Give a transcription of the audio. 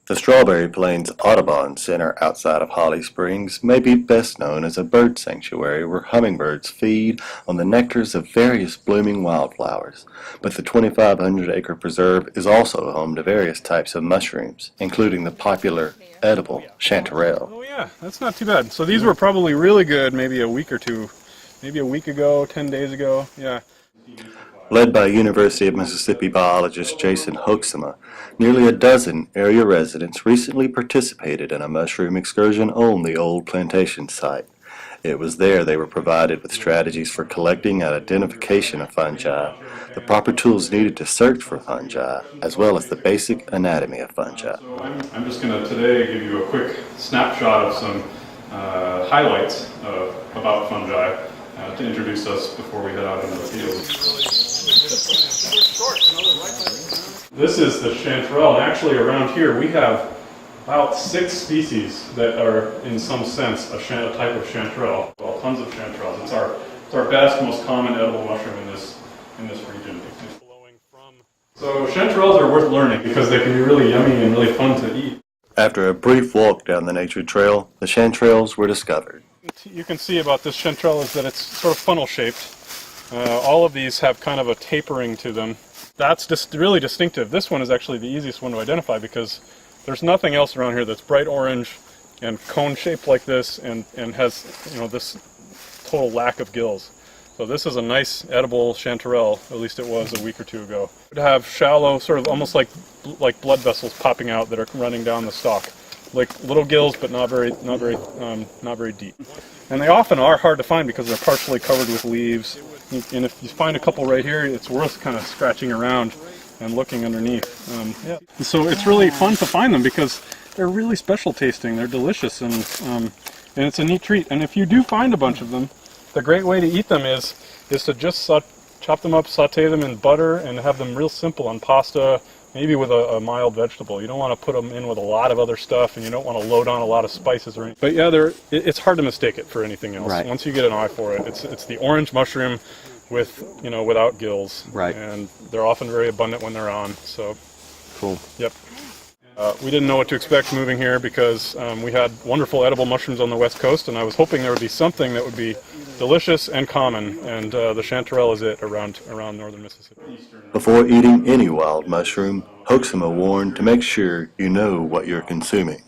The Strawberry Plains Audubon Center outside of Holly Springs may be best known as a bird sanctuary where hummingbirds feed on the nectars of various blooming wildflowers. But the 2,500-acre preserve is also home to various types of mushrooms, including the popular edible chanterelle. Oh yeah, that's not too bad. So these were probably really good maybe a week or two, maybe a week ago, 10 days ago, yeah. Led by University of Mississippi biologist Jason Hoeksema, nearly a dozen area residents recently participated in a mushroom excursion on the old plantation site. It was there they were provided with strategies for collecting and identification of fungi, the proper tools needed to search for fungi, as well as the basic anatomy of fungi. So I'm just going to today give you a quick snapshot of some highlights about fungi to introduce us before we head out into the field. This is the chanterelle, and actually around here we have about 6 species that are in some sense a type of chanterelle. Well, tons of chanterelles. It's our best, most common edible mushroom in this region. So chanterelles are worth learning because they can be really yummy and really fun to eat. After a brief walk down the nature trail, the chanterelles were discovered. You can see about this chanterelle is that it's sort of funnel shaped. All of these have kind of a tapering to them. That's just really distinctive. This one is actually the easiest one to identify because there's nothing else around here that's bright orange and cone shaped like this and has, you know, this total lack of gills. So this is a nice edible chanterelle, at least it was a week or two ago. It have shallow, sort of almost like blood vessels popping out that are running down the stalk, like little gills, but not very deep. And they often are hard to find because they're partially covered with leaves. And if you find a couple right here, it's worth kind of scratching around and looking underneath. So it's really fun to find them because they're really special tasting. They're delicious, and it's a neat treat. And if you do find a bunch of them, the great way to eat them is to just chop them up, saute them in butter, and have them real simple on pasta, maybe with a mild vegetable. You don't want to put them in with a lot of other stuff, and you don't want to load on a lot of spices or anything. But yeah, it's hard to mistake it for anything else. Right. Once you get an eye for it, it's the orange mushroom with, you know, without gills. Right. And they're often very abundant when they're on. So cool. Yep. We didn't know what to expect moving here because we had wonderful edible mushrooms on the west coast, and I was hoping there would be something that would be delicious and common, and the chanterelle is it around northern Mississippi. Before eating any wild mushroom, Hoeksema warned to make sure you know what you're consuming.